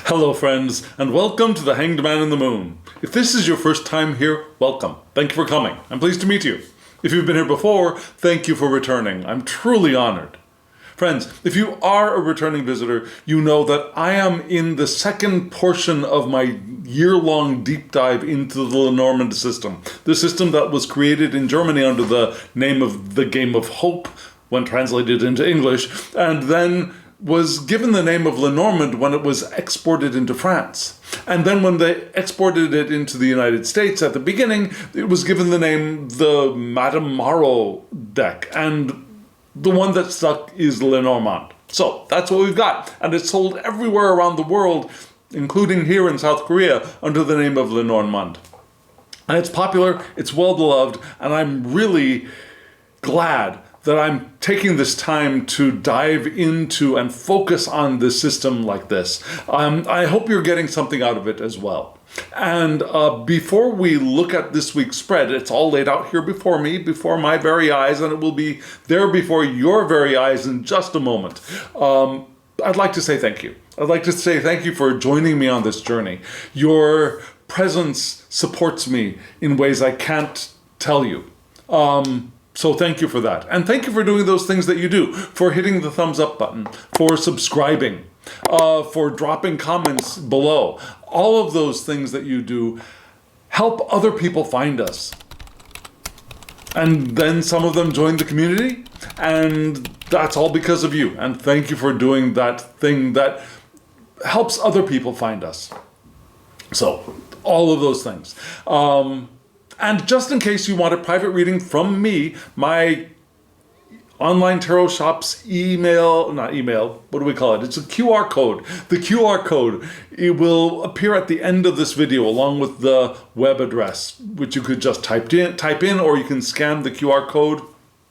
Hello friends, and welcome to the Hanged Man in the Moon. If this is your first time here, welcome. Thank you for coming. I'm pleased to meet you. If you've been here before, thank you for returning. I'm truly honored. Friends, if you are a returning visitor, you know that I am in the second portion of my year-long deep dive into the Lenormand system. The system that was created in Germany under the name of the Game of Hope, when translated into English, and then was given the name of Lenormand when it was exported into France. And then when they exported it into the United States at the beginning, it was given the name the Madame Marot deck. And the one that stuck is Lenormand. So that's what we've got. And it's sold everywhere around the world, including here in South Korea, under the name of Lenormand. And it's popular, it's well beloved, and I'm really glad that I'm taking this time to dive into and focus on this system like this. I hope you're getting something out of it as well. And before we look at this week's spread, it's all laid out here before me, before my very eyes, and it will be there before your very eyes in just a moment. I'd like to say thank you. I'd like to say thank you for joining me on this journey. Your presence supports me in ways I can't tell you. So thank you for that. And thank you for doing those things that you do, for hitting the thumbs up button, for subscribing, for dropping comments below. All of those things that you do help other people find us. And then some of them join the community, and that's all because of you. And thank you for doing that thing that helps other people find us. So all of those things. And just in case you want a private reading from me, my online tarot shop's what do we call it? It's a QR code. The QR code, it will appear at the end of this video along with the web address, which you could just type in, or you can scan the QR code.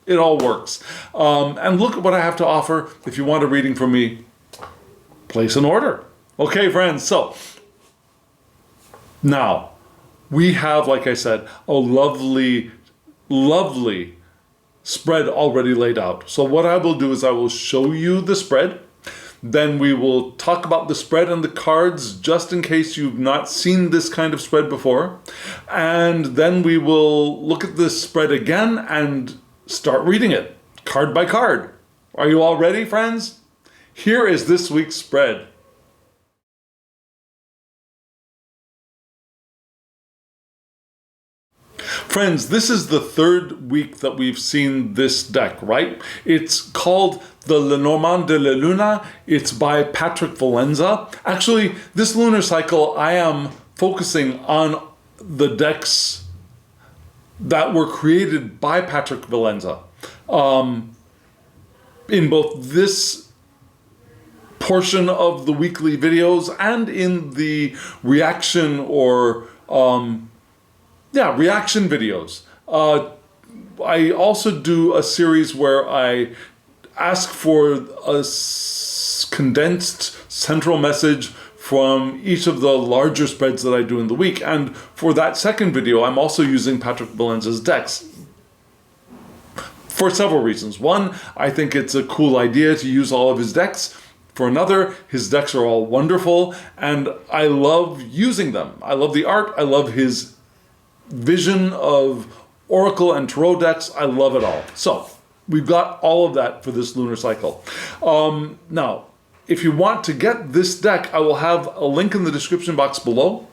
It all works. And look at what I have to offer. If you want a reading from me, place an order. Okay, friends, so now, we have, like I said, a lovely, lovely spread already laid out. So what I will do is I will show you the spread. Then we will talk about the spread and the cards, just in case you've not seen this kind of spread before. And then we will look at this spread again and start reading it, card by card. Are you all ready, friends? Here is this week's spread. Friends, this is the third week that we've seen this deck, right? It's called the Lenormand de la Luna. It's by Patrick Valenza. Actually, this lunar cycle, I am focusing on the decks that were created by Patrick Valenza. In both this portion of the weekly videos and in the reaction or reaction videos. I also do a series where I ask for a condensed central message from each of the larger spreads that I do in the week. And for that second video, I'm also using Patrick Valenza's decks for several reasons. One, I think it's a cool idea to use all of his decks. For another, his decks are all wonderful, and I love using them. I love the art. I love his vision of oracle and tarot decks. I love it all. So we've got all of that for this lunar cycle. Now, if you want to get this deck, I will have a link in the description box below.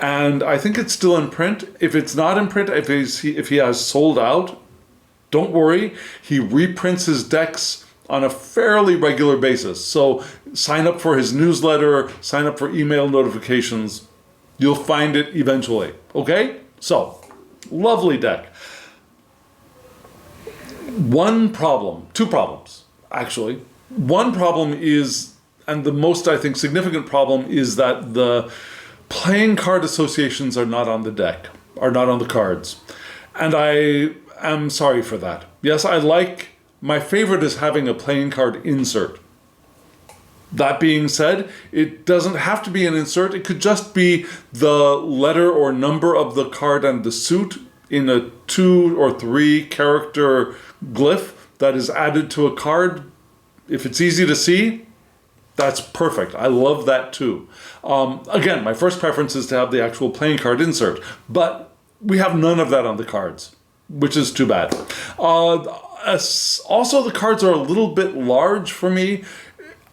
And I think it's still in print. If it's not in print, if he has sold out, don't worry. He reprints his decks on a fairly regular basis. So sign up for his newsletter, sign up for email notifications. You'll find it eventually, okay? So, lovely deck. Two problems, actually. One problem is, and the most, I think, significant problem is that the playing card associations are not on the deck, are not on the cards. And I am sorry for that. Yes, my favorite is having a playing card insert. That being said, it doesn't have to be an insert. It could just be the letter or number of the card and the suit in a 2 or 3 character glyph that is added to a card. If it's easy to see, That's perfect. I love that too. Again, my first preference is to have the actual playing card insert, but we have none of that on the cards, which is too bad. Also, the cards are a little bit large for me.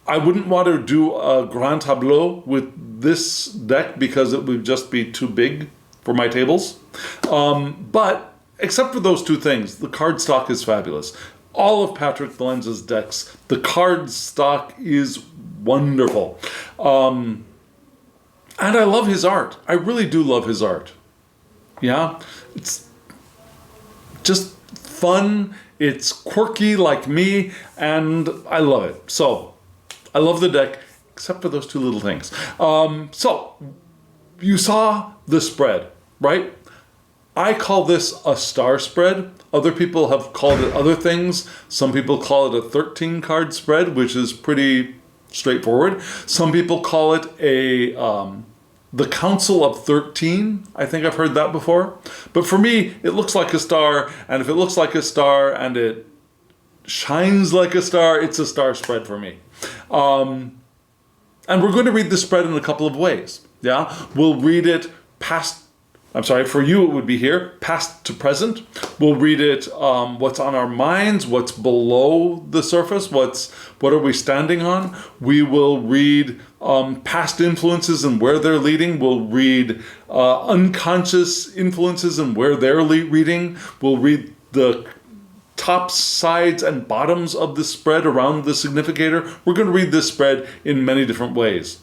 I wouldn't want to do a grand tableau with this deck because it would just be too big for my tables. But except for those two things, the card stock is fabulous. All of Patrick Valenza's decks, the card stock is wonderful. And I love his art. I really do love his art. Yeah, it's just fun. It's quirky like me, and I love it. So, I love the deck, except for those two little things. So, you saw the spread, right? I call this a star spread. Other people have called it other things. Some people call it a 13-card spread, which is pretty straightforward. Some people call it the Council of 13. I think I've heard that before. But for me, it looks like a star, and if it looks like a star and it shines like a star, it's a star spread for me. And we're going to read the spread in a couple of ways. Yeah, we'll read it for you it would be here, past to present. We'll read it what's on our minds, what's below the surface, what are we standing on. We will read past influences and where they're leading. We'll read unconscious influences and where they're reading. We'll read the top, sides, and bottoms of the spread around the significator. We're going to read this spread in many different ways.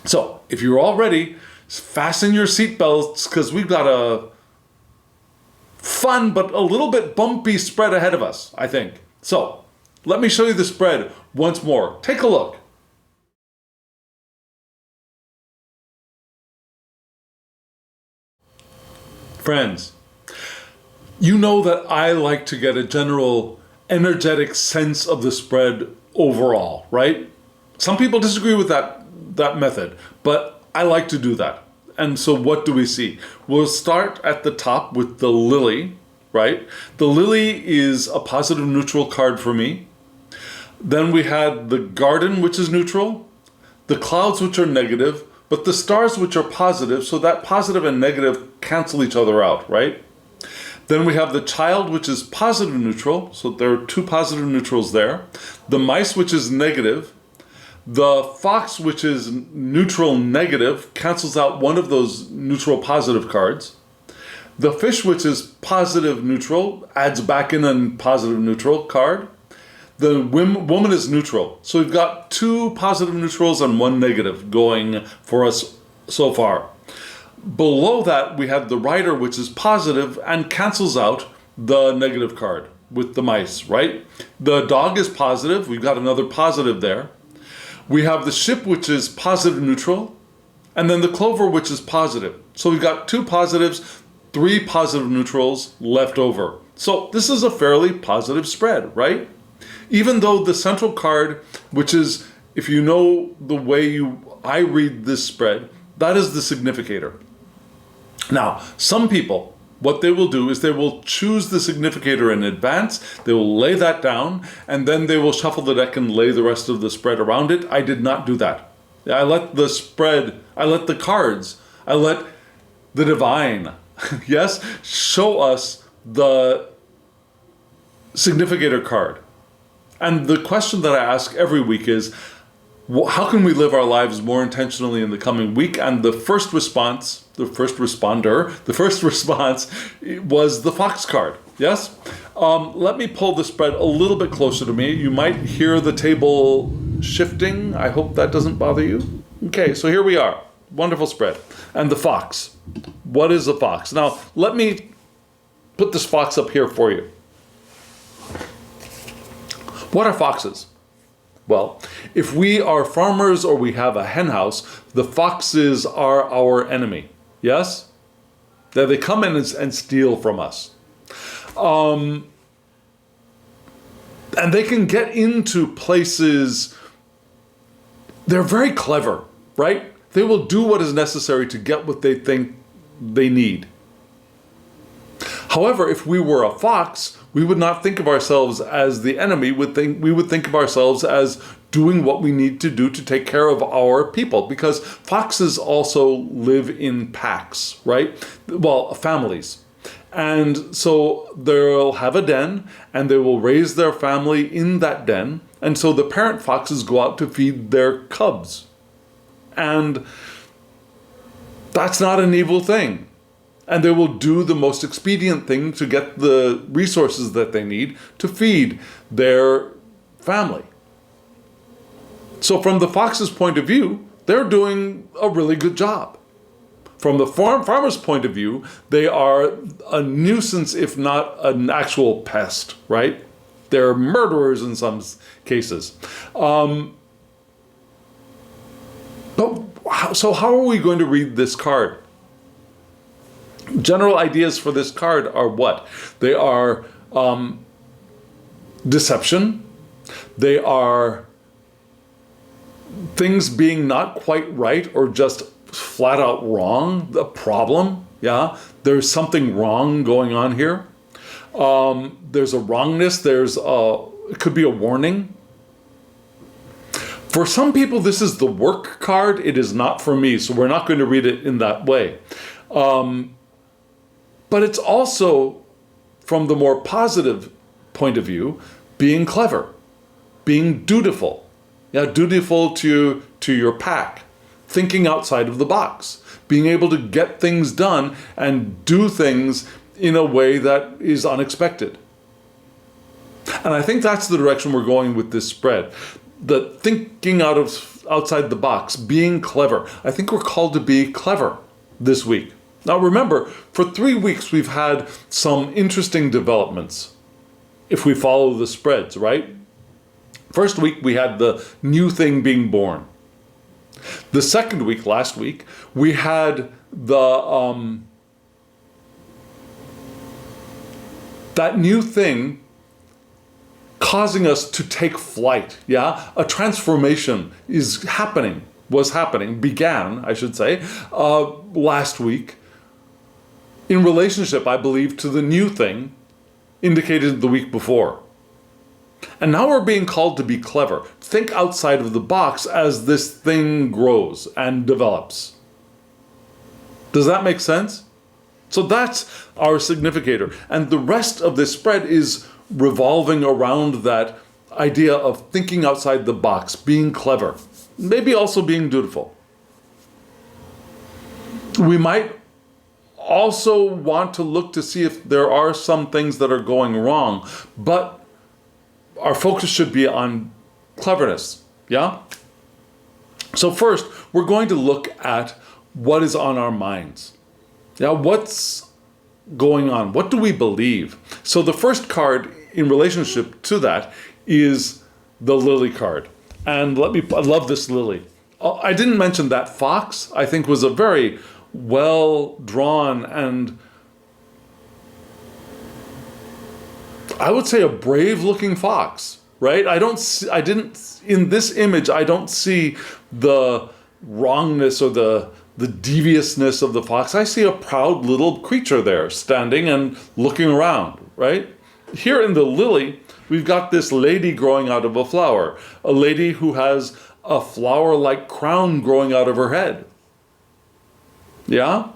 So, if you're all ready, fasten your seatbelts because we've got a fun but a little bit bumpy spread ahead of us, I think. So, let me show you the spread once more. Take a look. Friends, you know that I like to get a general energetic sense of the spread overall, right? Some people disagree with that method, but I like to do that. And so what do we see? We'll start at the top with the lily, right? The lily is a positive neutral card for me. Then we had the garden, which is neutral, the clouds, which are negative, but the stars, which are positive, so that positive and negative cancel each other out, right? Then we have the child, which is positive neutral, so there are two positive neutrals there. The mice, which is negative. The fox, which is neutral negative, cancels out one of those neutral positive cards. The fish, which is positive neutral, adds back in a positive neutral card. The woman is neutral. So we've got two positive neutrals and one negative going for us so far. Below that, we have the rider, which is positive and cancels out the negative card with the mice, right? The dog is positive. We've got another positive there. We have the ship, which is positive neutral, and then the clover, which is positive. So we've got two positives, three positive neutrals left over. So this is a fairly positive spread, right? Even though the central card, which is, if you know the way I read this spread, that is the significator. Now, some people, what they will do is they will choose the significator in advance, they will lay that down, and then they will shuffle the deck and lay the rest of the spread around it. I did not do that. I let the cards, I let the divine, yes, show us the significator card. And the question that I ask every week is, how can we live our lives more intentionally in the coming week? And the first response was the fox card. Yes? Let me pull the spread a little bit closer to me. You might hear the table shifting. I hope that doesn't bother you. Okay, so here we are. Wonderful spread. And the fox. What is the fox? Now, let me put this fox up here for you. What are foxes? Well, if we are farmers or we have a hen house, the foxes are our enemy. Yes? They come in and steal from us. And they can get into places. They're very clever, right? They will do what is necessary to get what they think they need. However, if we were a fox, we would not think of ourselves as the enemy. We would think of ourselves as doing what we need to do to take care of our people, because foxes also live in packs, right? Well, families. And so they'll have a den, and they will raise their family in that den. And so the parent foxes go out to feed their cubs. And that's not an evil thing. And they will do the most expedient thing to get the resources that they need to feed their family. So from the fox's point of view, they're doing a really good job. From the farmer's point of view, they are a nuisance, if not an actual pest, right? They're murderers in some cases. So how are we going to read this card? General ideas for this card are what? They are deception. They are things being not quite right or just flat out wrong. The problem, yeah? There's something wrong going on here. There's a wrongness. It could be a warning. For some people, this is the work card. It is not for me, so we're not going to read it in that way. But it's also, from the more positive point of view, being clever, being dutiful. Yeah, dutiful to your pack, thinking outside of the box, being able to get things done and do things in a way that is unexpected. And I think that's the direction we're going with this spread. The thinking outside the box, being clever. I think we're called to be clever this week. Now remember, for 3 weeks we've had some interesting developments if we follow the spreads, right? First week we had the new thing being born. The second week, last week, we had the that new thing causing us to take flight, yeah? A transformation began, I should say, last week in relationship, I believe, to the new thing indicated the week before. And now we're being called to be clever. Think outside of the box as this thing grows and develops. Does that make sense? So that's our significator. And the rest of this spread is revolving around that idea of thinking outside the box, being clever, maybe also being dutiful. We might also want to look to see if there are some things that are going wrong, but our focus should be on cleverness, yeah? So first, we're going to look at what is on our minds. Yeah, what's going on? What do we believe? So the first card in relationship to that is the lily card. And I love this lily. I didn't mention that fox, I think, was a very well drawn and I would say a brave looking fox, right? In this image, I don't see the wrongness or the deviousness of the fox. I see a proud little creature there standing and looking around, right? Here in the lily, we've got this lady growing out of a flower, a lady who has a flower-like crown growing out of her head. Yeah?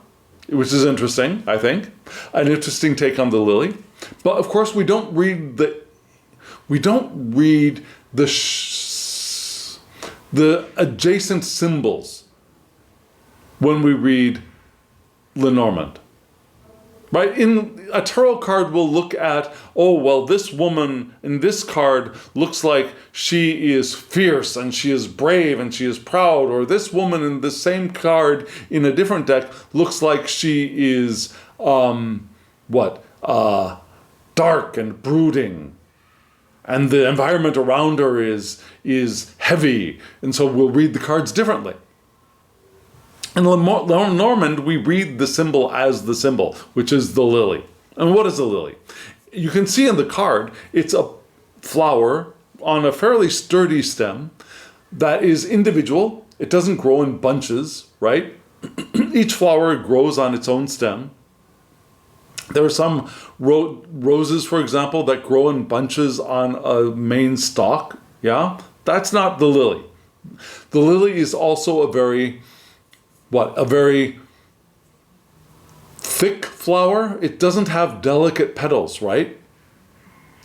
Which is interesting, I think. An interesting take on the lily. But of course, we don't read the adjacent symbols when we read Lenormand. Right? In a tarot card, we'll look at, oh, well, this woman in this card looks like she is fierce and she is brave and she is proud. Or this woman in the same card in a different deck looks like she is, dark and brooding. And the environment around her is heavy. And so we'll read the cards differently. In Lenormand, we read the symbol as the symbol, which is the lily. And what is a lily? You can see in the card, it's a flower on a fairly sturdy stem that is individual. It doesn't grow in bunches, right? Each flower grows on its own stem. There are some roses, for example, that grow in bunches on a main stalk. Yeah, that's not the lily. The lily is also a very thick flower. It doesn't have delicate petals, right?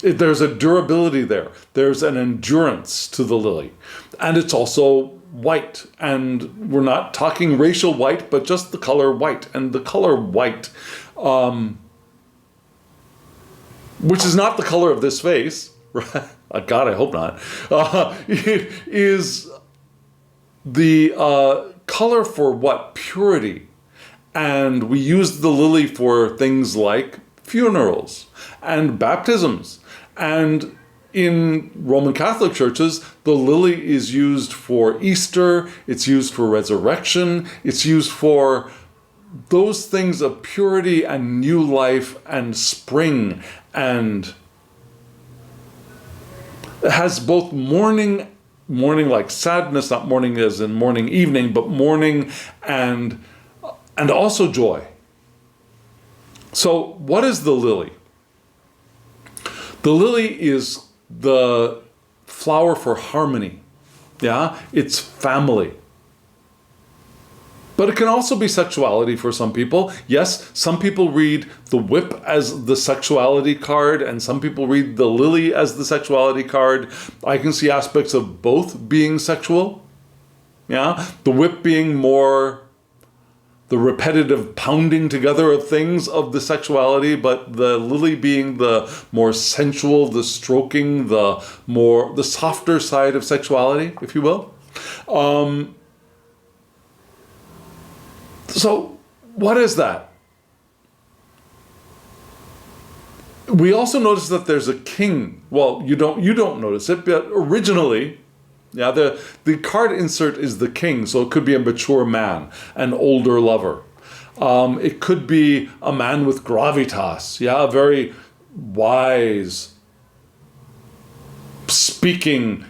There's a durability there. There's an endurance to the lily. And it's also white. And we're not talking racial white, but just the color white. And the color white, which is not the color of this face, right? God, I hope not, is the color for what? Purity. And we use the lily for things like funerals and baptisms. And in Roman Catholic churches, the lily is used for Easter, it's used for resurrection, it's used for those things of purity and new life and spring. And it has both mourning like sadness, not mourning as in morning, evening, but mourning and also joy. So what is the lily? The lily is the flower for harmony. Yeah, it's family. But it can also be sexuality for some people. Yes, some people read the whip as the sexuality card, and some people read the lily as the sexuality card. I can see aspects of both being sexual. Yeah, the whip being more the repetitive pounding together of things of the sexuality, but the lily being the more sensual, the stroking, the softer side of sexuality, if you will. So what is that? We also notice that there's a king. Well, you don't notice it, but originally, yeah, the card insert is the king, so it could be a mature man, an older lover. It could be a man with gravitas, yeah, a very wise, speaking,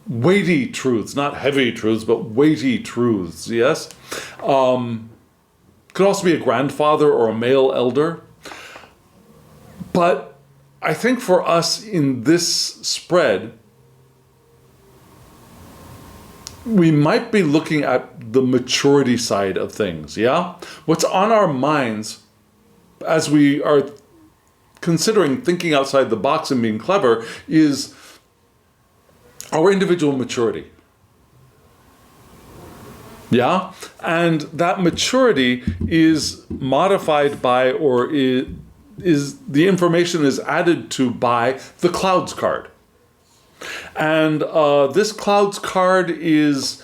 weighty truths, not heavy truths, but weighty truths, yes? Could also be a grandfather or a male elder. But I think for us in this spread, we might be looking at the maturity side of things, yeah? What's on our minds as we are considering thinking outside the box and being clever is our individual maturity. Yeah? And that maturity is modified by, or is the information is added to by the clouds card. And this clouds card is,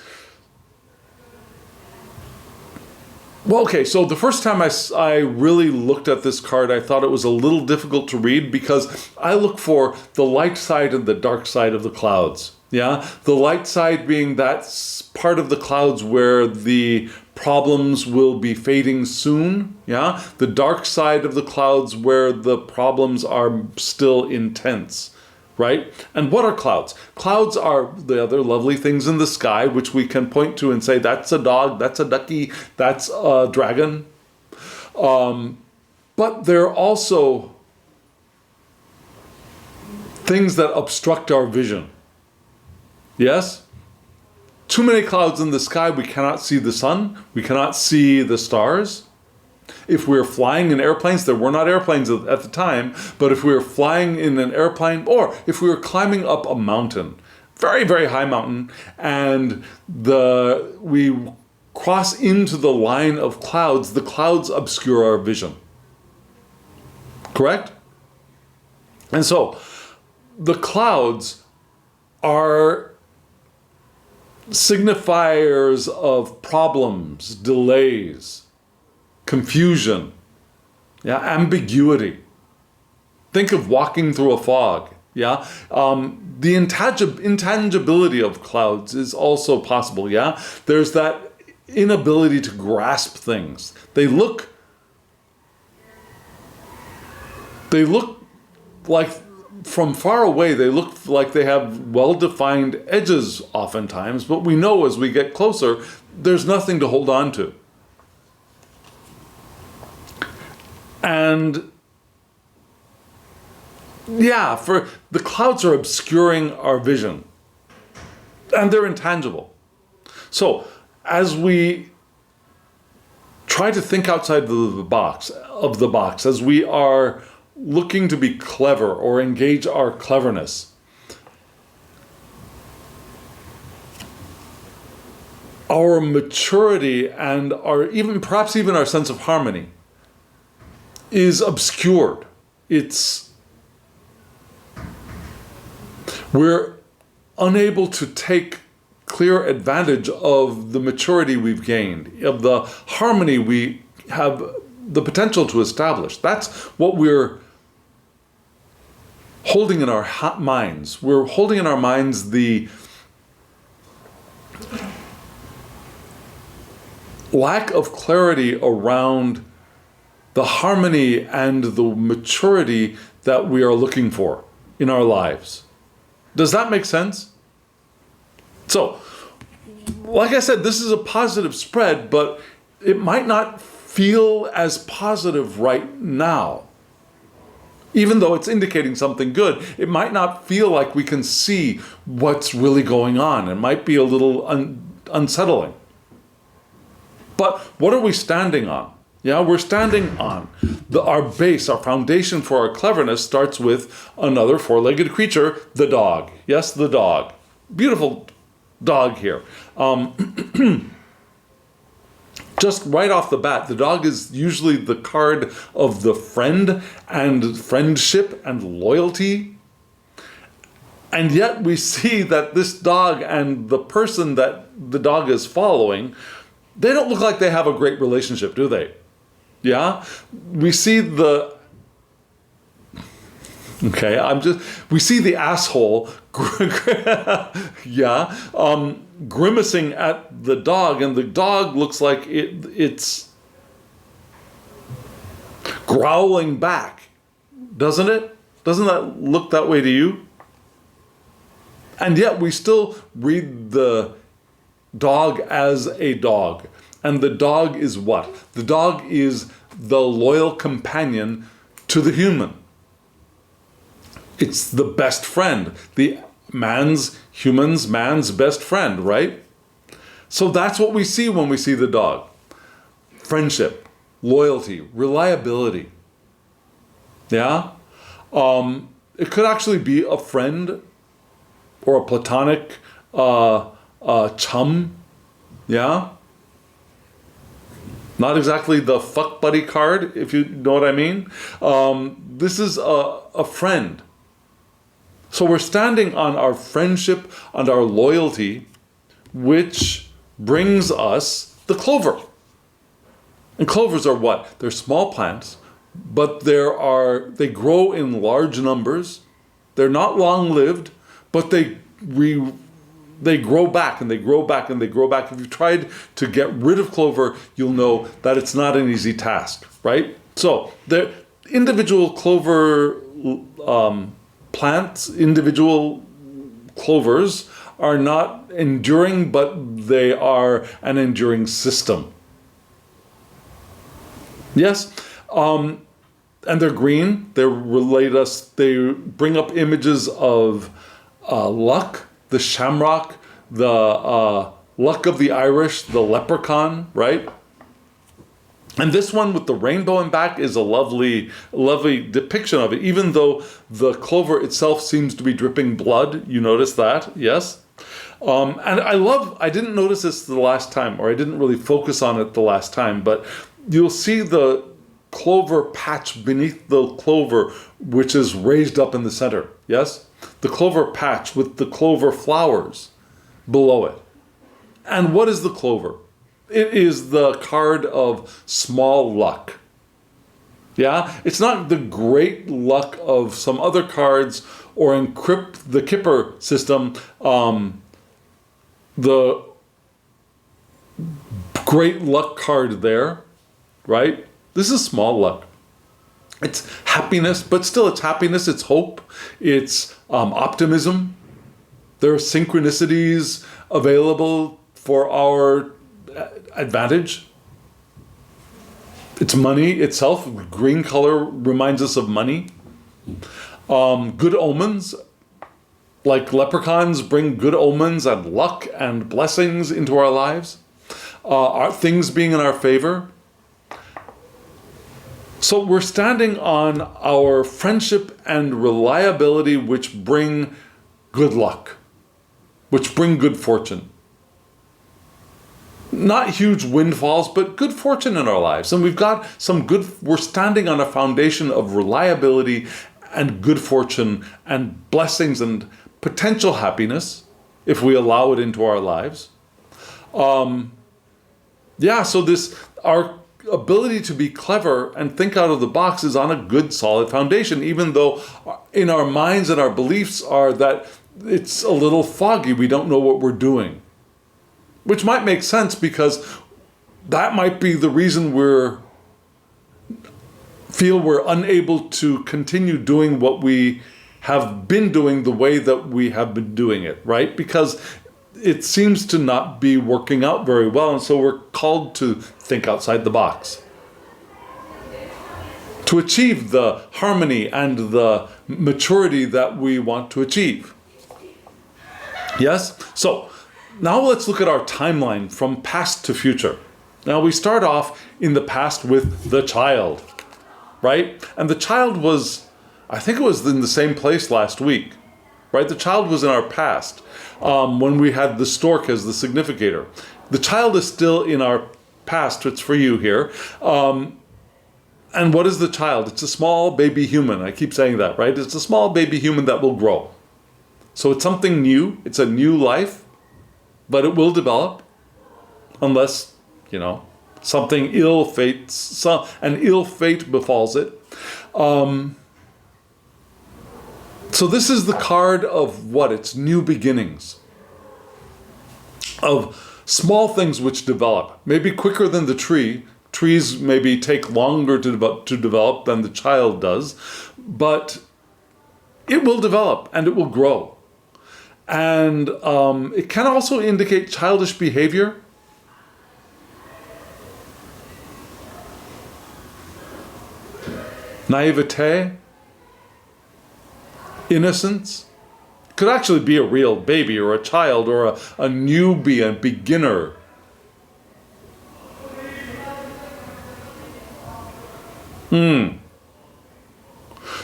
well, okay, so the first time I really looked at this card, I thought it was a little difficult to read because I look for the light side and the dark side of the clouds. Yeah, the light side being that part of the clouds where the problems will be fading soon. Yeah, the dark side of the clouds where the problems are still intense. Right? And what are clouds? Clouds are the other lovely things in the sky, which we can point to and say, that's a dog, that's a ducky, that's a dragon. But they're also things that obstruct our vision. Yes? Too many clouds in the sky, we cannot see the sun, we cannot see the stars. If we're flying in airplanes, there were not airplanes at the time, but if we were flying in an airplane, or if we were climbing up a mountain, very, very high mountain, and we cross into the line of clouds, the clouds obscure our vision. Correct? And so, the clouds are signifiers of problems, delays, confusion, yeah, ambiguity. Think of walking through a fog, yeah? The intangibility of clouds is also possible, yeah? There's that inability to grasp things. They look like, from far away, they look like they have well-defined edges oftentimes, but we know as we get closer, there's nothing to hold on to. And yeah, for the clouds are obscuring our vision, and they're intangible. So as we try to think outside the box, as we are looking to be clever or engage our cleverness, our maturity and perhaps even our sense of harmony is obscured. We're unable to take clear advantage of the maturity we've gained, of the harmony we have the potential to establish. That's what we're holding in our minds. We're holding in our minds the lack of clarity around the harmony and the maturity that we are looking for in our lives. Does that make sense? So, like I said, this is a positive spread, but it might not feel as positive right now. Even though it's indicating something good, it might not feel like we can see what's really going on. It might be a little unsettling. But what are we standing on? Yeah, we're standing on our base, our foundation for our cleverness starts with another four-legged creature, the dog. Yes, the dog. Beautiful dog here. Just right off the bat, the dog is usually the card of the friend and friendship and loyalty. And yet we see that this dog and the person that the dog is following, they don't look like they have a great relationship, do they? Yeah? We see we see the asshole, grimacing at the dog, and the dog looks like it's growling back, doesn't it? Doesn't that look that way to you? And yet we still read the dog as a dog. And the dog is what? The dog is the loyal companion to the human. It's the best friend. Man's best friend, right? So that's what we see when we see the dog. Friendship, loyalty, reliability. Yeah? It could actually be a friend or a platonic chum. Yeah? Not exactly the fuck buddy card, if you know what I mean. This is a friend. So we're standing on our friendship and our loyalty, which brings us the clover. And clovers are what? They're small plants, but they grow in large numbers. They're not long-lived, but they grow back and they grow back and they grow back. If you've tried to get rid of clover, you'll know that it's not an easy task, right? So the individual clover plants, individual clovers are not enduring, but they are an enduring system. Yes? And they're green. They bring up images of luck, the shamrock, the luck of the Irish, the leprechaun, right? And this one with the rainbow in back is a lovely depiction of it, even though the clover itself seems to be dripping blood. You notice that, yes? And I didn't notice this the last time, or I didn't really focus on it the last time, but you'll see the clover patch beneath the clover, which is raised up in the center, yes? The clover patch with the clover flowers below it. And what is the clover? It is the card of small luck. Yeah? It's not the great luck of some other cards, or in the Kipper system, the great luck card there, right? This is small luck. It's happiness, but still it's happiness, it's hope, it's optimism. There are synchronicities available for our advantage. It's money itself. Green color reminds us of money. Good omens, like leprechauns, bring good omens and luck and blessings into our lives. Our things being in our favor. So we're standing on our friendship and reliability, which bring good luck, which bring good fortune. Not huge windfalls, but good fortune in our lives. And we've got we're standing on a foundation of reliability and good fortune and blessings and potential happiness if we allow it into our lives. So our ability to be clever and think out of the box is on a good, solid foundation, even though in our minds and our beliefs are that it's a little foggy. We don't know what we're doing. Which might make sense, because that might be the reason we're unable to continue doing what we have been doing the way that we have been doing it, right? Because it seems to not be working out very well, and so we're called to think outside the box. To achieve the harmony and the maturity that we want to achieve. Yes? So, now let's look at our timeline from past to future. Now we start off in the past with the child, right? And the child was, I think it was in the same place last week, right? The child was in our past when we had the stork as the significator. The child is still in our past, it's for you here. And what is the child? It's a small baby human. I keep saying that, right? It's a small baby human that will grow. So it's something new, it's a new life. But it will develop unless, something an ill fate befalls it. So this is the card of what? It's new beginnings. Of small things which develop. Maybe quicker than the tree. Trees maybe take longer to develop than the child does. But it will develop and it will grow. And it can also indicate childish behavior. Naivete. Innocence. Could actually be a real baby or a child or a newbie, a beginner.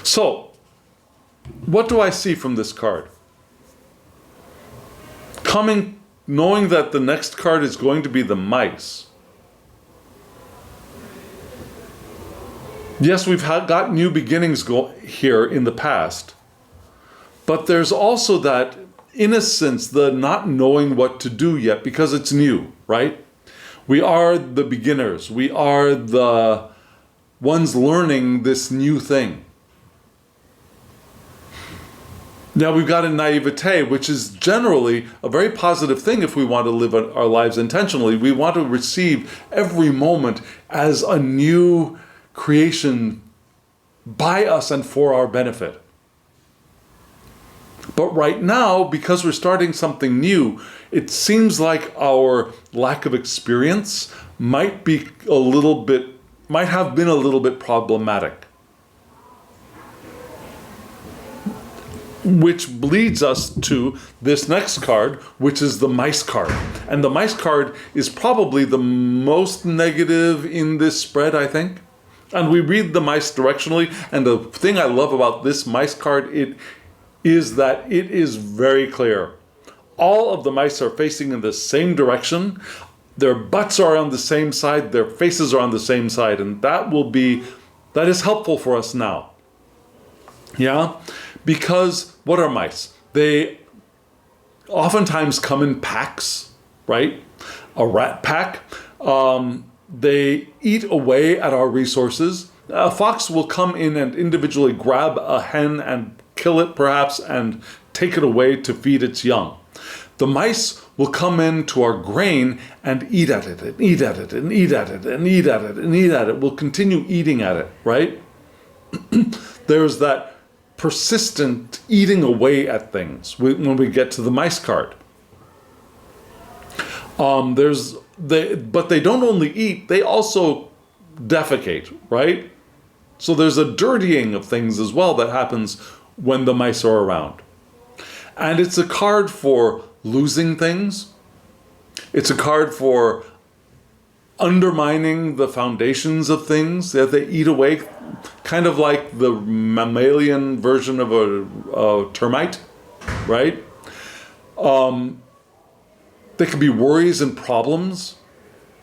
So, what do I see from this card? Knowing that the next card is going to be the mice. Yes, we've got new beginnings here in the past, but there's also that innocence, the not knowing what to do yet because it's new, right? We are the beginners. We are the ones learning this new thing. Now we've got a naivete, which is generally a very positive thing if we want to live our lives intentionally. We want to receive every moment as a new creation by us and for our benefit. But right now, because we're starting something new, it seems like our lack of experience might have been a little bit problematic. Which leads us to this next card, which is the mice card. And the mice card is probably the most negative in this spread, I think. And we read the mice directionally. And the thing I love about this mice card is that it is very clear. All of the mice are facing in the same direction. Their butts are on the same side. Their faces are on the same side. And that is helpful for us now. Yeah? Because what are mice? They oftentimes come in packs, right? A rat pack. They eat away at our resources. A fox will come in and individually grab a hen and kill it perhaps and take it away to feed its young. The mice will come into our grain and eat at it and eat at it and eat at it and eat at it and eat at it. We'll continue eating at it, right? There's that persistent eating away at things when we get to the mice card. But they don't only eat, they also defecate, right? So there's a dirtying of things as well that happens when the mice are around. And it's a card for losing things. It's a card for undermining the foundations of things that they eat away, kind of like the mammalian version of a termite, right? They could be worries and problems.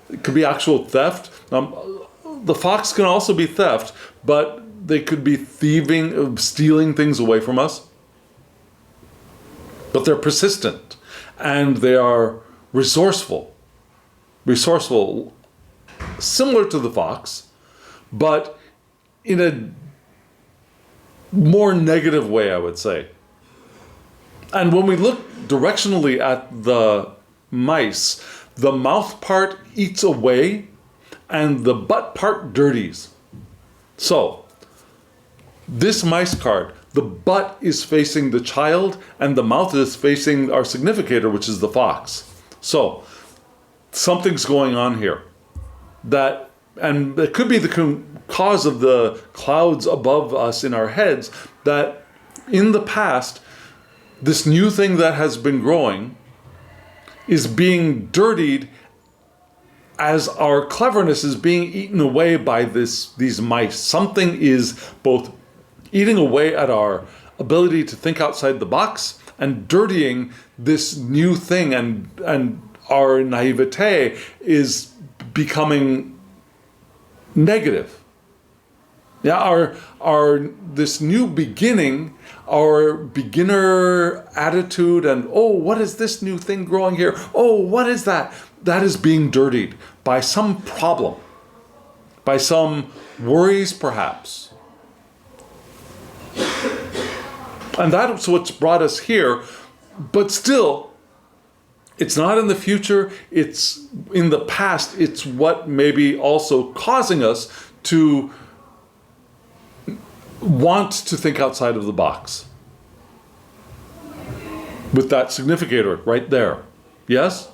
It could be actual theft. The fox can also be theft, but they could be thieving, stealing things away from us. But they're persistent, and they are resourceful, similar to the fox, but in a more negative way, I would say. And when we look directionally at the mice, the mouth part eats away and the butt part dirties. So, this mice card, the butt is facing the child and the mouth is facing our significator, which is the fox. So, something's going on here. And it could be the cause of the clouds above us in our heads, that in the past, this new thing that has been growing is being dirtied as our cleverness is being eaten away by these mice. Something is both eating away at our ability to think outside the box and dirtying this new thing, and our naivete is becoming negative. Yeah, our this new beginning, our beginner attitude, and what is this new thing growing here? What is that? That is being dirtied by some problem, by some worries perhaps. And that's what's brought us here, but still, it's not in the future, it's in the past. It's what may be also causing us to want to think outside of the box. With that significator right there. Yes?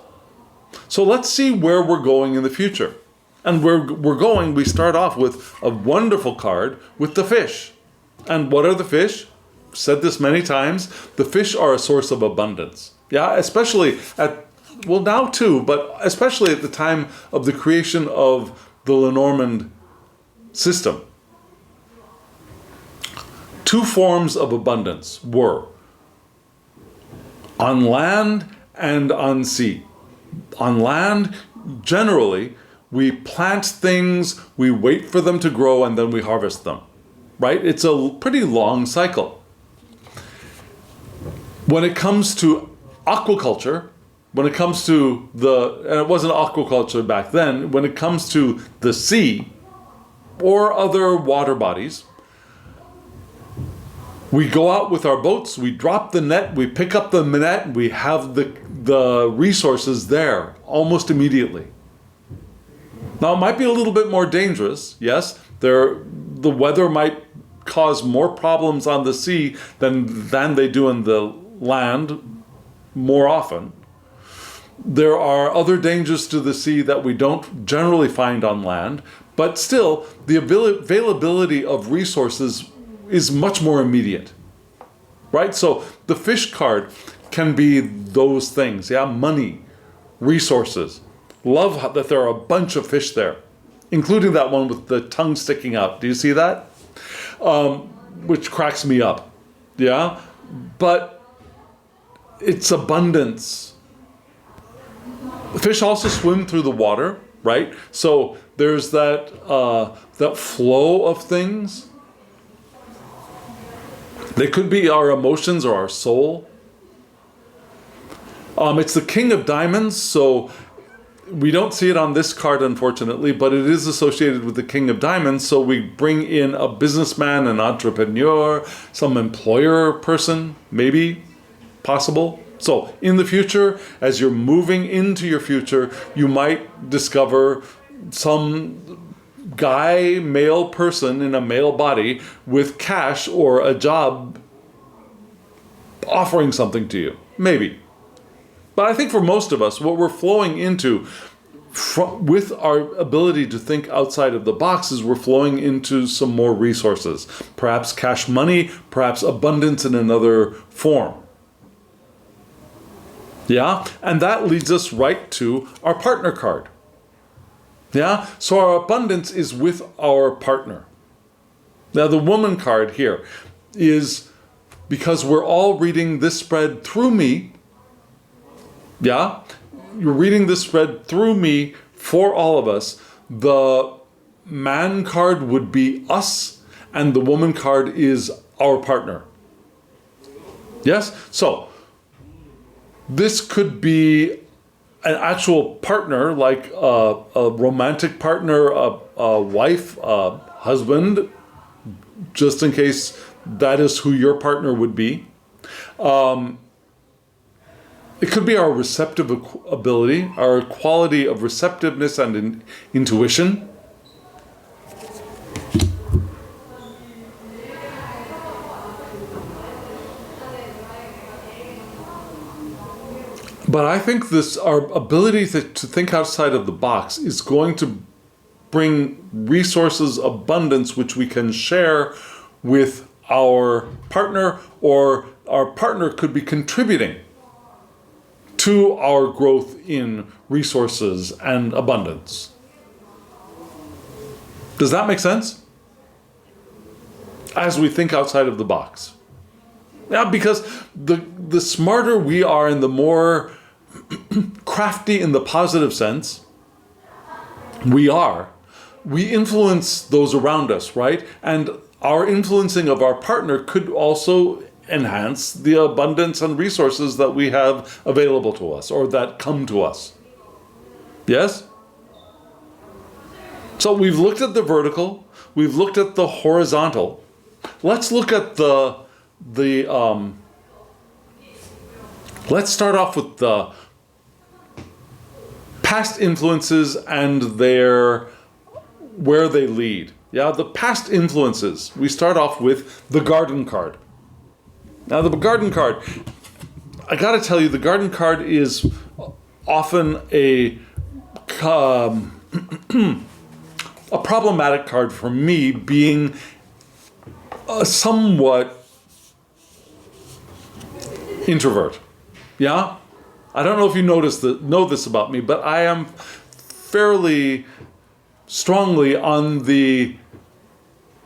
So let's see where we're going in the future. And we start off with a wonderful card with the fish. And what are the fish? I've said this many times. The fish are a source of abundance. Yeah, especially now too, but especially at the time of the creation of the Lenormand system. Two forms of abundance were on land and on sea. On land, generally, we plant things, we wait for them to grow, and then we harvest them. Right? It's a pretty long cycle. When it comes to aquaculture, when it comes to and it wasn't aquaculture back then, when it comes to the sea or other water bodies, we go out with our boats, we drop the net, we pick up the net, we have the resources there almost immediately. Now, it might be a little bit more dangerous, yes. The weather might cause more problems on the sea than they do in the land more often. There are other dangers to the sea that we don't generally find on land, but still, the availability of resources is much more immediate, right? So the fish card can be those things, money, resources. Love that there are a bunch of fish there, including that one with the tongue sticking out. Do you see that? Which cracks me up, yeah? But it's abundance. Fish also swim through the water, right? So there's that flow of things. They could be our emotions or our soul. It's the King of Diamonds, so we don't see it on this card, unfortunately, but it is associated with the King of Diamonds, so we bring in a businessman, an entrepreneur, some employer person, maybe, possible. So, in the future, as you're moving into your future, you might discover some male person in a male body with cash or a job offering something to you. Maybe. But I think for most of us, what we're flowing into with our ability to think outside of the boxes, we're flowing into some more resources. Perhaps cash money, perhaps abundance in another form. Yeah? And that leads us right to our partner card. Yeah? So our abundance is with our partner. Now the woman card here is because we're all reading this spread through me. Yeah? You're reading this spread through me for all of us. The man card would be us, and the woman card is our partner. Yes? So, this could be an actual partner, like a romantic partner, a wife, a husband, just in case that is who your partner would be. It could be our receptive ability, our quality of receptiveness and intuition. But I think our ability to think outside of the box is going to bring resources, abundance, which we can share with our partner, or our partner could be contributing to our growth in resources and abundance. Does that make sense? As we think outside of the box. Yeah, because the smarter we are and the more crafty in the positive sense we influence those around us, right? And our influencing of our partner could also enhance the abundance and resources that we have available to us or that come to us. Yes? So we've looked at the vertical, we've looked at the horizontal. Let's look at let's start off with the past influences and where they lead. Yeah, the past influences. We start off with the garden card. Now the garden card, I gotta tell you, the garden card is often a problematic card for me, being a somewhat introvert. Yeah? I don't know if you know this about me, but I am fairly strongly on the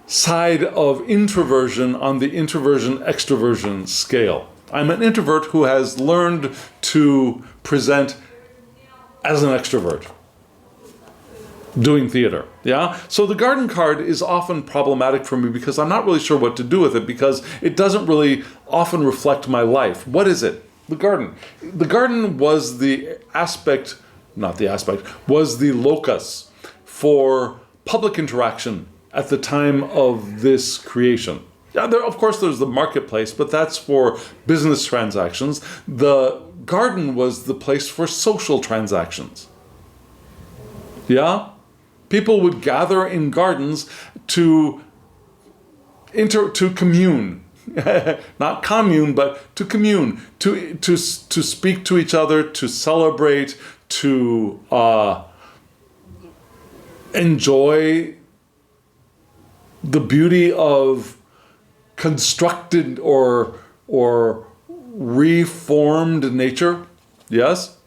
side of introversion on the introversion-extroversion scale. I'm an introvert who has learned to present as an extrovert, doing theater. Yeah? So the garden card is often problematic for me because I'm not really sure what to do with it, because it doesn't really often reflect my life. What is it? The garden. The garden was the was the locus for public interaction at the time of this creation. Yeah, of course there's the marketplace, but that's for business transactions. The garden was the place for social transactions. Yeah? People would gather in gardens to commune. Not commune, but to commune, to speak to each other, to celebrate, to enjoy the beauty of constructed or reformed nature. Yes?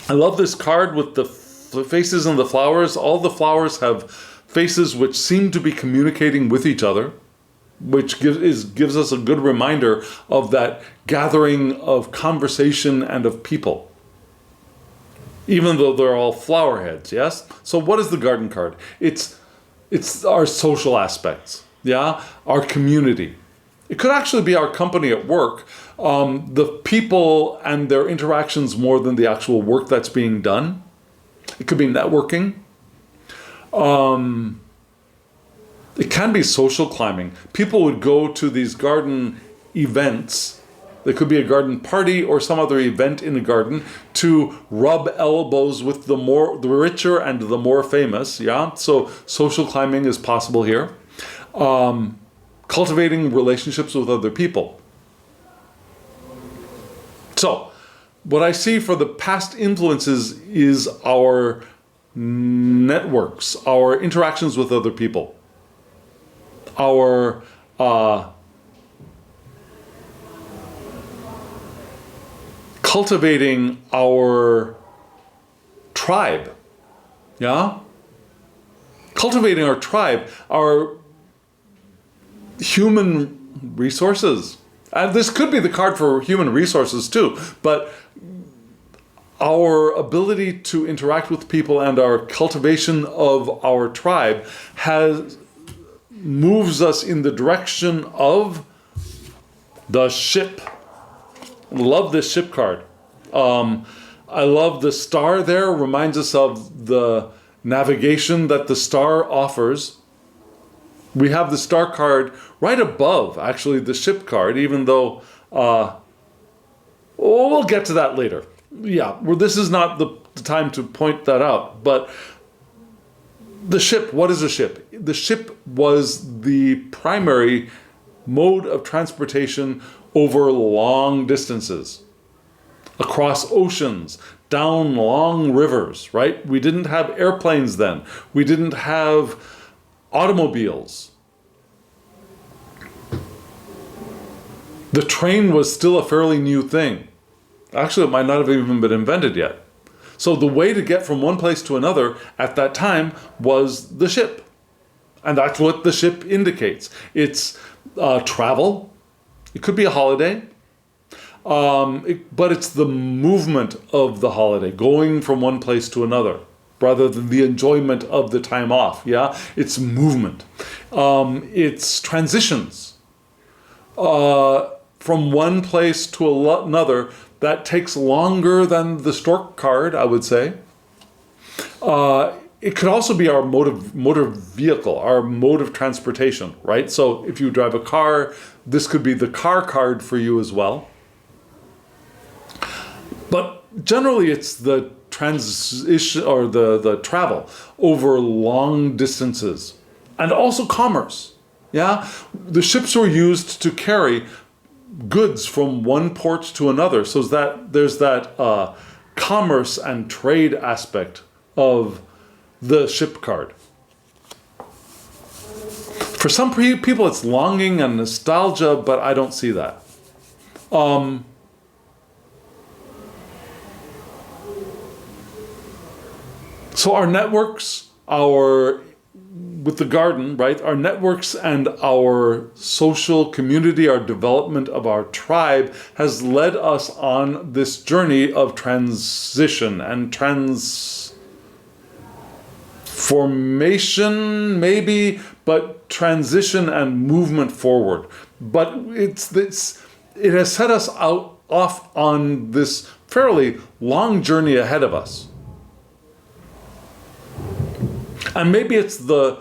I love this card with the faces and the flowers. All the flowers have faces which seem to be communicating with each other, which gives us a good reminder of that gathering of conversation and of people, even though they're all flower heads. Yes? So what is the garden card? It's our social aspects, yeah? Our community. It could actually be our company at work, the people and their interactions more than the actual work that's being done. It could be networking. It can be social climbing. People would go to these garden events. There could be a garden party or some other event in a garden to rub elbows with the richer and the more famous. Yeah, so social climbing is possible here. Cultivating relationships with other people. So, what I see for the past influences is our networks, our interactions with other people, our cultivating our tribe, yeah? Cultivating our tribe, our human resources. And this could be the card for human resources too, but our ability to interact with people and our cultivation of our tribe moves us in the direction of the ship. Love this ship card. I love the star there, reminds us of the navigation that the star offers. We have the star card right above, actually, the ship card, even though, we'll get to that later. Yeah, well, this is not the time to point that out, but the ship, what is a ship? The ship was the primary mode of transportation over long distances, across oceans, down long rivers, right? We didn't have airplanes then. We didn't have automobiles. The train was still a fairly new thing. Actually, it might not have even been invented yet. So the way to get from one place to another at that time was the ship. And that's what the ship indicates. It's travel. It could be a holiday. But it's the movement of the holiday, going from one place to another, rather than the enjoyment of the time off, yeah? It's movement. It's transitions. From one place to another, that takes longer than the stork card, I would say. It could also be our motor vehicle, our mode of transportation, right? So if you drive a car, this could be the car card for you as well. But generally it's the transition or the travel over long distances, and also commerce. Yeah, the ships were used to carry goods from one port to another, so that there's that commerce and trade aspect of the ship card. For some people it's longing and nostalgia, but I don't see that. So our networks, with the garden, right? Our networks and our social community, our development of our tribe has led us on this journey of transition and transformation, maybe, but transition and movement forward. But it has set us off on this fairly long journey ahead of us. And maybe it's the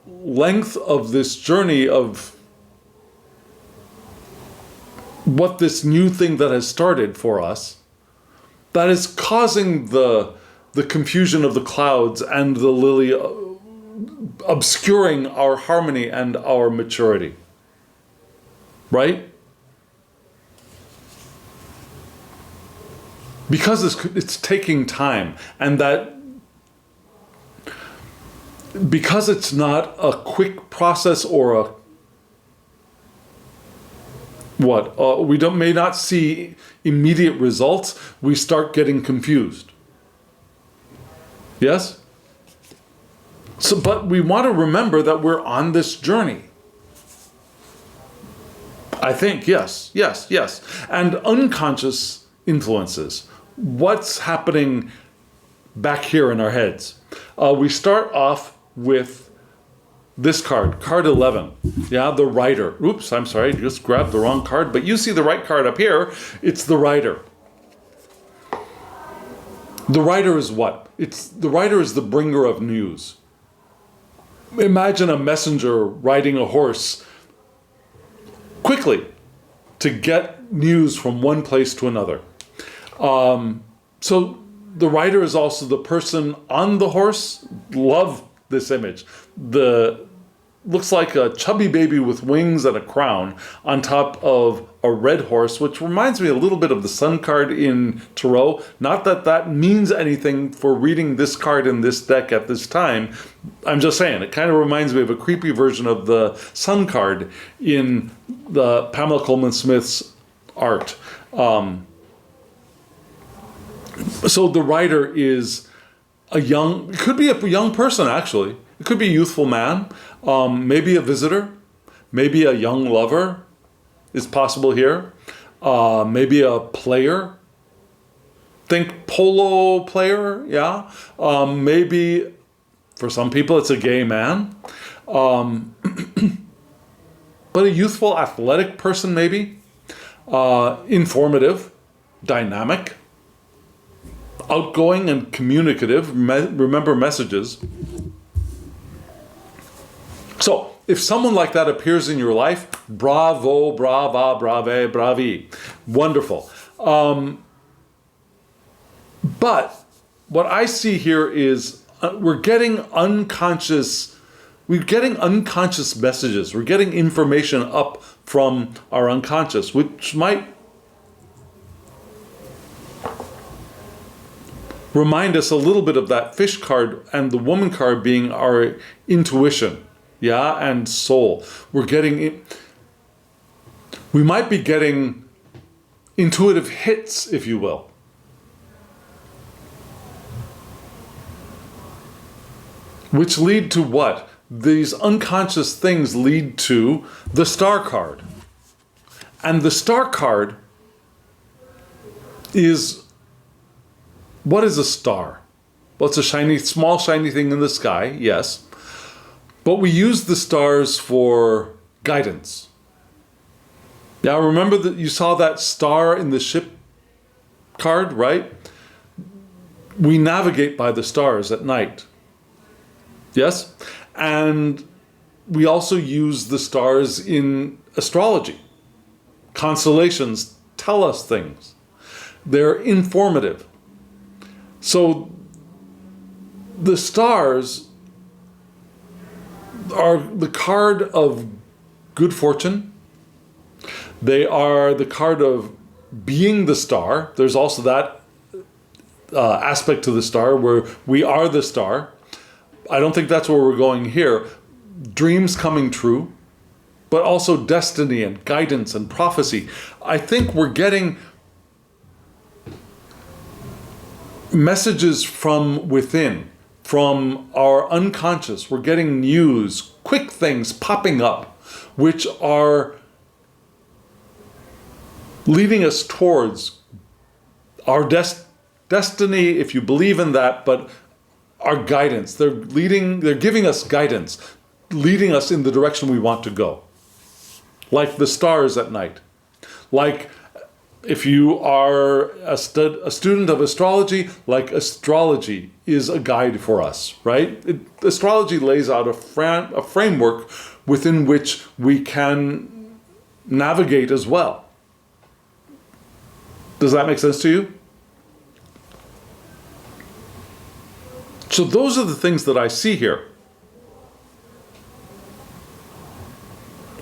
length of this journey of what this new thing that has started for us that is causing the confusion of the clouds and the lily obscuring our harmony and our maturity. Right? Because it's taking time, and that because it's not a quick process or we may not see immediate results, we start getting confused. Yes? So, but we want to remember that we're on this journey. I think, yes. And unconscious influences. What's happening back here in our heads? We start off with this card, card 11. Yeah, the rider. Oops, I'm sorry, I just grabbed the wrong card, but you see the right card up here. It's the rider. The rider is what? The rider is the bringer of news. Imagine a messenger riding a horse quickly to get news from one place to another. So the rider is also the person on the horse. Love this image. The looks like a chubby baby with wings and a crown on top of a red horse, which reminds me a little bit of the sun card in Tarot. Not that that means anything for reading this card in this deck at this time. I'm just saying, it kind of reminds me of a creepy version of the sun card in the Pamela Coleman Smith's art. So the writer is it could be a young person actually. It could be a youthful man, maybe a visitor, maybe a young lover is possible here, maybe a player. Think polo player, yeah. Maybe for some people it's a gay man, but a youthful, athletic person maybe, informative, dynamic, outgoing and communicative. Remember messages. So, if someone like that appears in your life, bravo, brava, brave, bravi. Wonderful. But what I see here is we're getting unconscious messages. We're getting information up from our unconscious, which might remind us a little bit of that fish card and the woman card being our intuition, yeah, and soul. We might be getting intuitive hits, if you will. Which lead to what? These unconscious things lead to the star card. And the star card is, what is a star? Well, it's a small shiny thing in the sky, yes. But we use the stars for guidance. Now remember that you saw that star in the ship card, right? We navigate by the stars at night. Yes? And we also use the stars in astrology. Constellations tell us things. They're informative. So the stars are the card of good fortune. They are the card of being the star. There's also that aspect to the star where we are the star. I don't think that's where we're going here. Dreams coming true, but also destiny and guidance and prophecy. I think we're getting messages from within, from our unconscious. We're getting news, quick things popping up, which are leading us towards our destiny, if you believe in that, but our guidance. They're giving us guidance, leading us in the direction we want to go. Like the stars at night. Like if you are a student of astrology, like astrology is a guide for us, right? Astrology lays out a framework within which we can navigate as well. Does that make sense to you? So those are the things that I see here.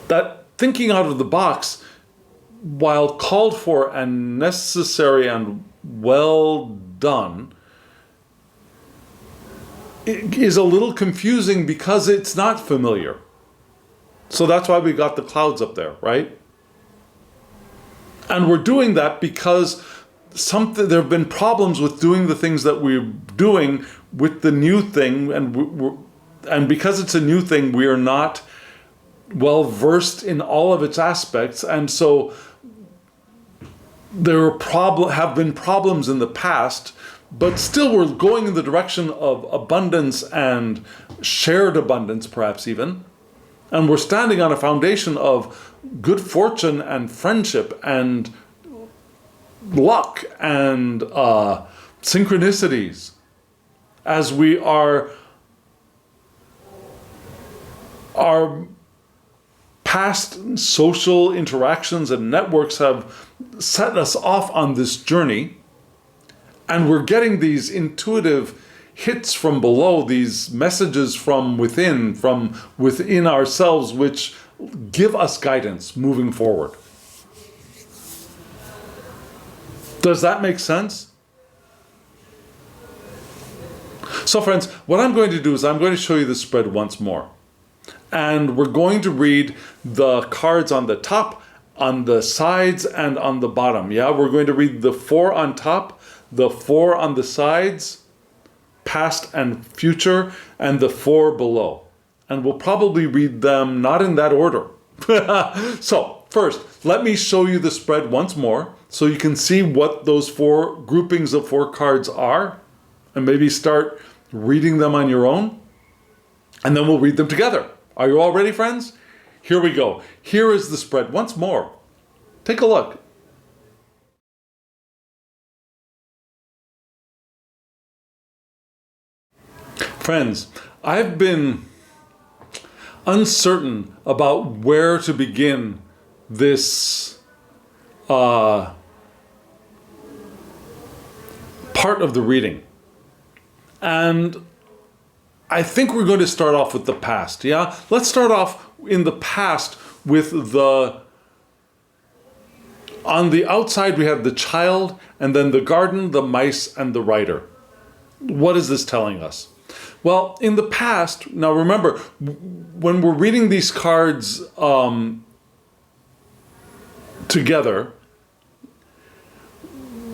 That thinking out of the box, while called for and necessary and well done, it is a little confusing because it's not familiar. So that's why we got the clouds up there, right? And we're doing that because there have been problems with doing the things that we're doing with the new thing, and because it's a new thing, we are not well versed in all of its aspects, and so there have been problems in the past, but still we're going in the direction of abundance and shared abundance, perhaps even, and we're standing on a foundation of good fortune and friendship and luck and synchronicities, as we are our past social interactions and networks have set us off on this journey, and we're getting these intuitive hits from below, these messages from within ourselves, which give us guidance moving forward. Does that make sense? So friends, what I'm going to do is I'm going to show you the spread once more. And we're going to read the cards on the top, on the sides, and on the bottom. Yeah, we're going to read the 4 on top, the 4 on the sides, past and future, and the 4 below. And we'll probably read them not in that order. So first, let me show you the spread once more so you can see what those 4 groupings of 4 cards are, and maybe start reading them on your own, and then we'll read them together. Are you all ready, friends? Here we go. Here is the spread once more. Take a look. Friends, I've been uncertain about where to begin this part of the reading. And I think we're going to start off with the past, yeah? Let's start off in the past with on the outside we have the child, and then the garden, the mice, and the rider. What is this telling us? Well, in the past, now remember, when we're reading these cards together,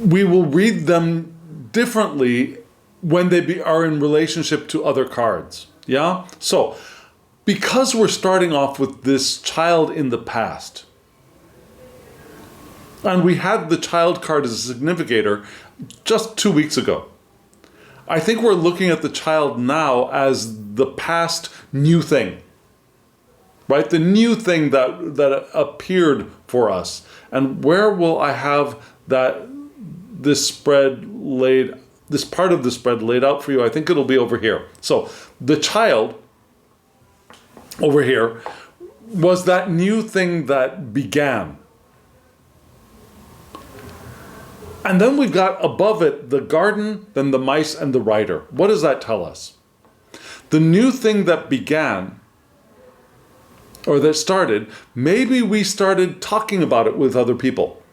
we will read them differently when they are in relationship to other cards. Yeah? So, because we're starting off with this child in the past, and we had the child card as a significator just 2 weeks ago, I think we're looking at the child now as the past new thing, right? The new thing that appeared for us. And where will I have this part of the spread laid out for you? I think it'll be over here. So the child over here was that new thing that began. And then we've got above it the garden, then the mice, and the rider. What does that tell us? The new thing that began, or that started, maybe we started talking about it with other people.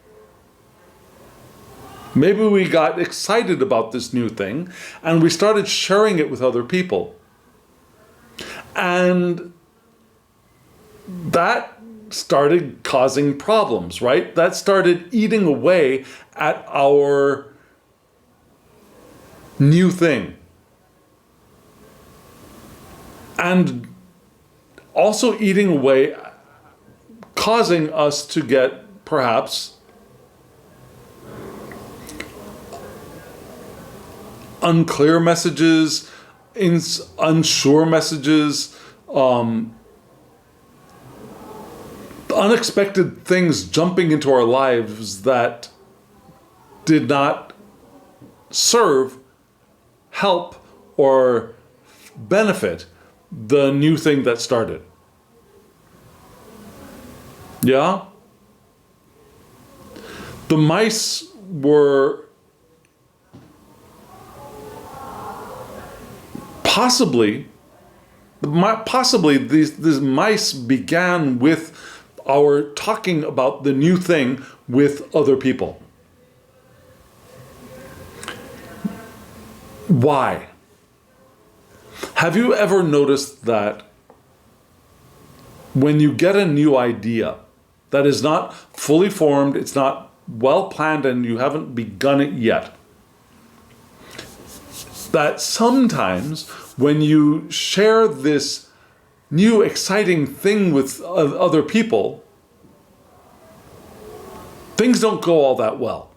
Maybe we got excited about this new thing, and we started sharing it with other people. And that started causing problems, right? That started eating away at our new thing. And also eating away, causing us to get perhaps unclear messages, unsure messages, unexpected things jumping into our lives that did not serve, help, or benefit the new thing that started. Yeah? The mice were possibly these mice began with our talking about the new thing with other people. Why? Have you ever noticed that when you get a new idea that is not fully formed, it's not well planned, and you haven't begun it yet, that sometimes when you share this new exciting thing with other people, things don't go all that well.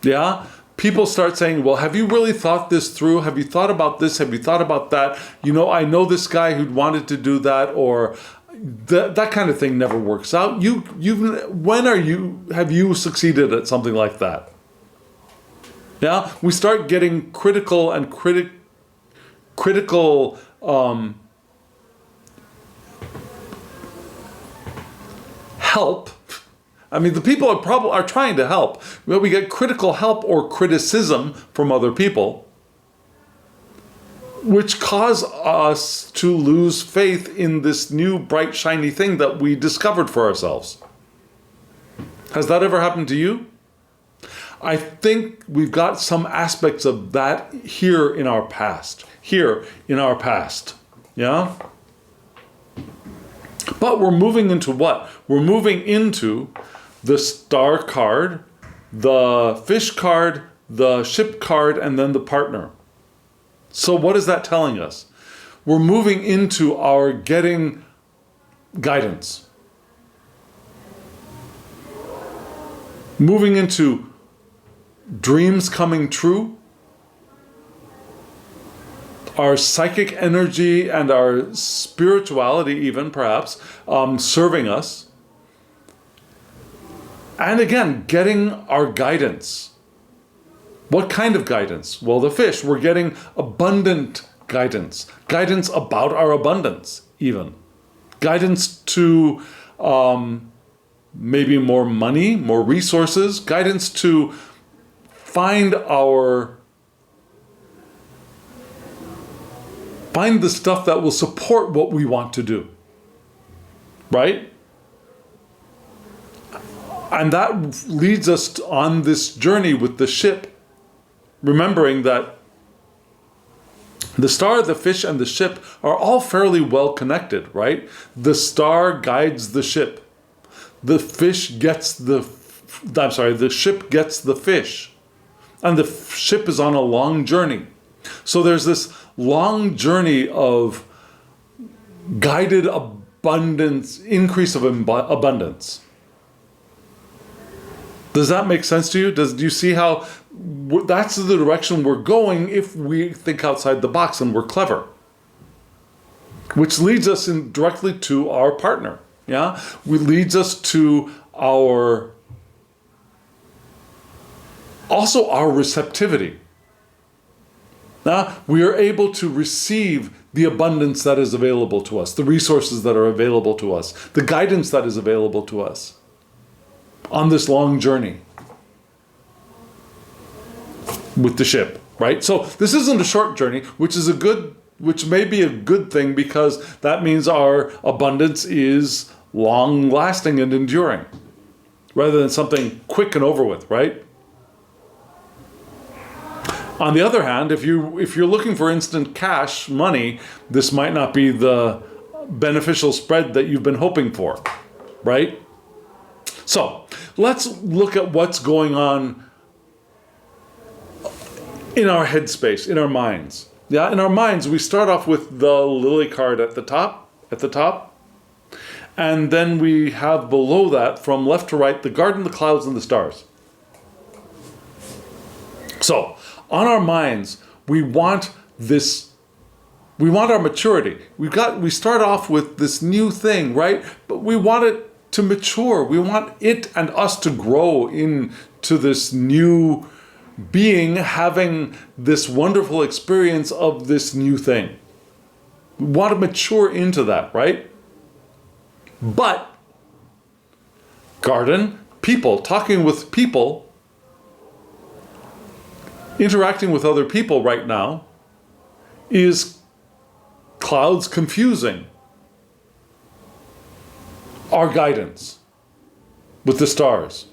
Yeah? People start saying, well, have you really thought this through? Have you thought about this? Have you thought about that? You know, I know this guy who wanted to do that, or that kind of thing never works out. Have you succeeded at something like that? Yeah? We start getting critical and critical help. I mean, the people are trying to help, but we get critical help or criticism from other people. which cause us to lose faith in this new bright, shiny thing that we discovered for ourselves. Has that ever happened to you? I think we've got some aspects of that here in our past. Yeah? But we're moving into what? We're moving into the star card, the fish card, the ship card, and then the partner. So what is that telling us? We're moving into our getting guidance. Moving into dreams coming true. Our psychic energy and our spirituality even, perhaps, serving us. And again, getting our guidance. What kind of guidance? Well, the fish, we're getting abundant guidance. Guidance about our abundance, even. Guidance to maybe more money, more resources. Guidance to find the stuff that will support what we want to do. Right? And that leads us on this journey with the ship, remembering that the star, the fish, and the ship are all fairly well connected, right? The star guides the ship. The ship gets the fish. And the ship is on a long journey. So there's this long journey of guided abundance, increase of abundance. Does that make sense to you? Do you see how that's the direction we're going if we think outside the box and we're clever? Which leads us directly to our partner. Yeah? It leads us to our receptivity. Now, we are able to receive the abundance that is available to us, the resources that are available to us, the guidance that is available to us on this long journey with the ship, right? So this isn't a short journey, which may be a good thing, because that means our abundance is long lasting and enduring rather than something quick and over with, right? On the other hand, if you're looking for instant cash money, this might not be the beneficial spread that you've been hoping for, right? So let's look at what's going on in our headspace, in our minds. Yeah, in our minds, we start off with the lily card at the top, and then we have below that, from left to right, the garden, the clouds, and the stars. So, on our minds, we want our maturity. We start off with this new thing, right? But we want it to mature. We want it and us to grow into this new being, having this wonderful experience of this new thing. We want to mature into that, right? But garden, people, talking with people, interacting with other people right now, is clouds confusing our guidance with the stars.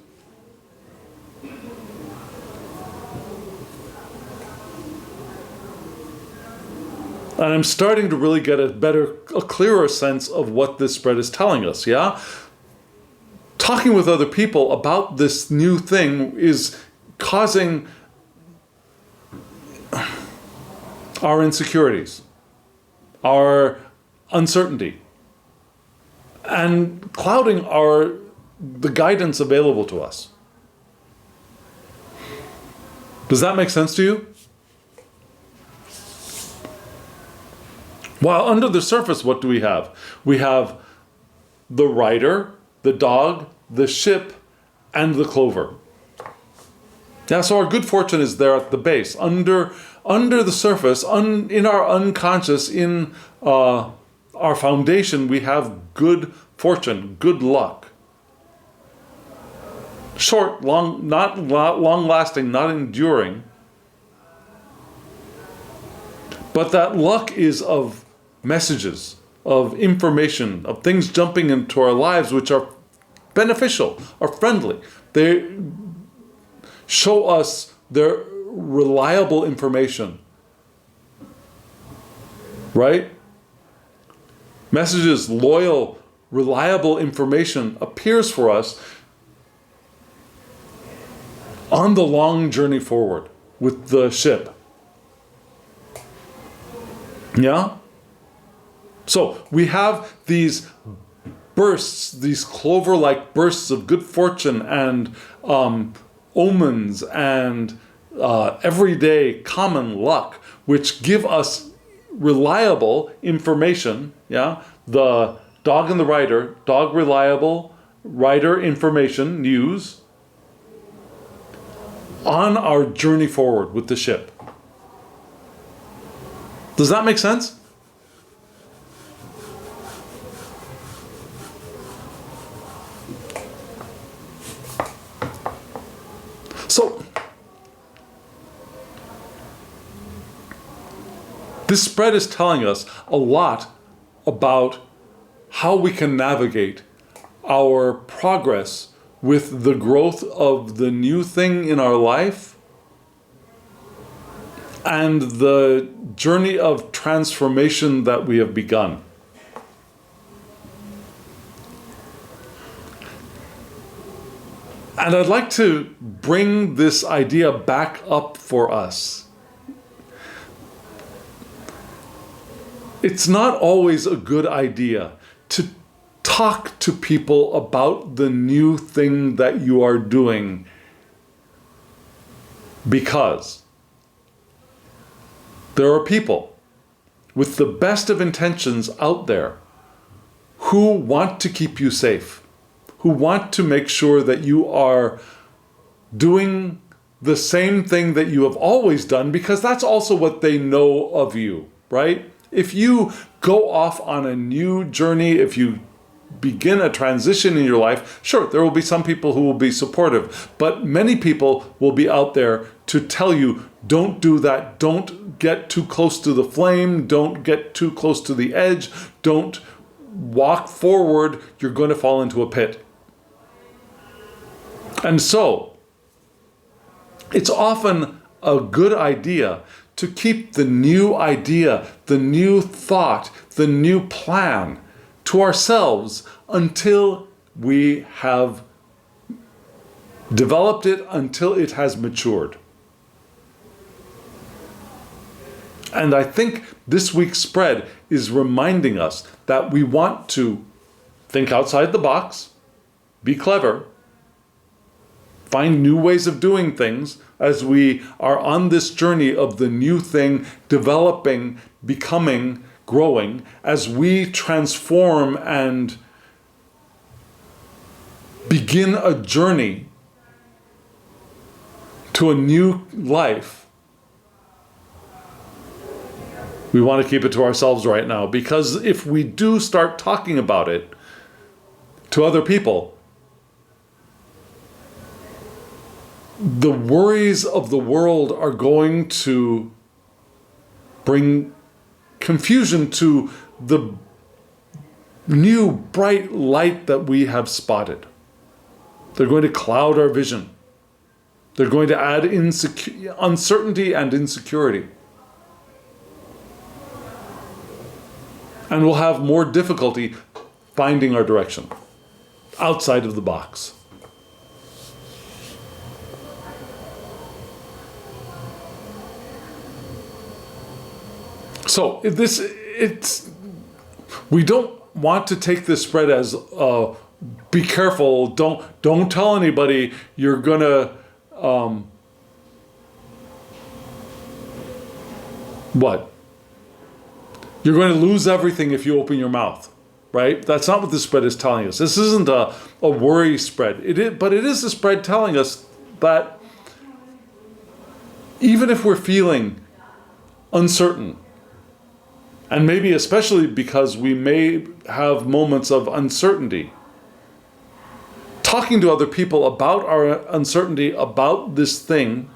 And I'm starting to really get a clearer sense of what this spread is telling us, yeah? Talking with other people about this new thing is causing our insecurities, our uncertainty, and clouding the guidance available to us. Does that make sense to you? While under the surface, what do we have? We have the rider, the dog, the ship, and the clover. Yeah, so our good fortune is there at the base, under the surface, in our unconscious, in our foundation, we have good fortune, good luck. Short, long, not long lasting, not enduring, But that luck is of messages, of information, of things jumping into our lives which are beneficial, are friendly. They show us their reliable information. Right? Messages, loyal, reliable information appears for us on the long journey forward with the ship. Yeah? So we have these bursts, these clover-like bursts of good fortune and omens and everyday common luck, which give us reliable information. Yeah? The dog and the rider, dog reliable, rider information, news, on our journey forward with the ship. Does that make sense? So, this spread is telling us a lot about how we can navigate our progress with the growth of the new thing in our life and the journey of transformation that we have begun. And I'd like to bring this idea back up for us. It's not always a good idea to talk to people about the new thing that you are doing, because there are people with the best of intentions out there who want to keep you safe, who want to make sure that you are doing the same thing that you have always done, because that's also what they know of you, right? If you go off on a new journey, if you begin a transition in your life, sure, there will be some people who will be supportive, but many people will be out there to tell you, don't do that, don't get too close to the flame, don't get too close to the edge, don't walk forward, you're going to fall into a pit. And so, it's often a good idea to keep the new idea, the new thought, the new plan to ourselves until we have developed it, until it has matured. And I think this week's spread is reminding us that we want to think outside the box, be clever, find new ways of doing things as we are on this journey of the new thing developing, becoming, growing, as we transform and begin a journey to a new life. We want to keep it to ourselves right now, because if we do start talking about it to other people, the worries of the world are going to bring confusion to the new bright light that we have spotted. They're going to cloud our vision. They're going to add uncertainty and insecurity. And we'll have more difficulty finding our direction outside of the box. So we don't want to take this spread as be careful, don't tell anybody, you're gonna what? You're going to lose everything if you open your mouth, right? That's not what this spread is telling us. This isn't a worry spread. But it is a spread telling us that even if we're feeling uncertain, and maybe especially because we may have moments of uncertainty, talking to other people about our uncertainty about this thing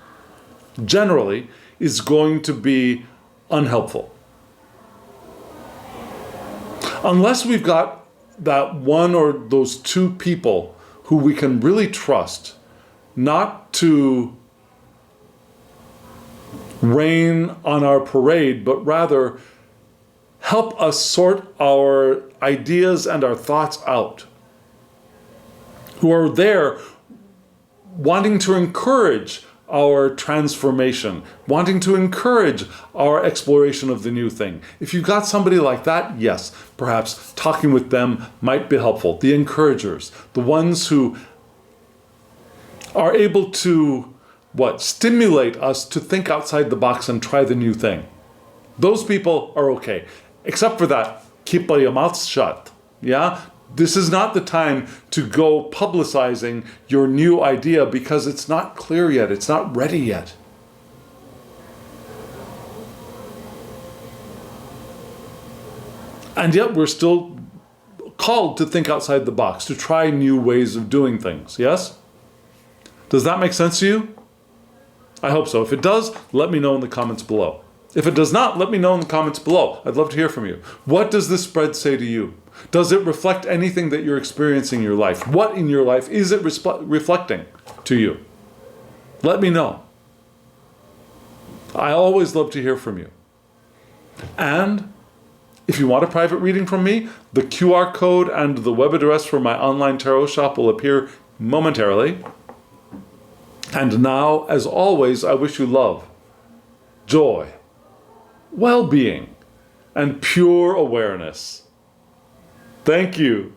generally is going to be unhelpful. Unless we've got that one or those two people who we can really trust, not to rain on our parade, but rather help us sort our ideas and our thoughts out, who are there wanting to encourage our transformation, wanting to encourage our exploration of the new thing. If you've got somebody like that, yes, perhaps talking with them might be helpful. The encouragers, the ones who are able to, stimulate us to think outside the box and try the new thing. Those people are okay. Except for that, keep your mouth shut. Yeah? This is not the time to go publicizing your new idea because it's not clear yet. It's not ready yet. And yet we're still called to think outside the box, to try new ways of doing things. Yes? Does that make sense to you? I hope so. If it does, let me know in the comments below. If it does not, let me know in the comments below. I'd love to hear from you. What does this spread say to you? Does it reflect anything that you're experiencing in your life? What in your life is it reflecting to you? Let me know. I always love to hear from you. And if you want a private reading from me, the QR code and the web address for my online tarot shop will appear momentarily. And now, as always, I wish you love, joy, well-being, and pure awareness. Thank you.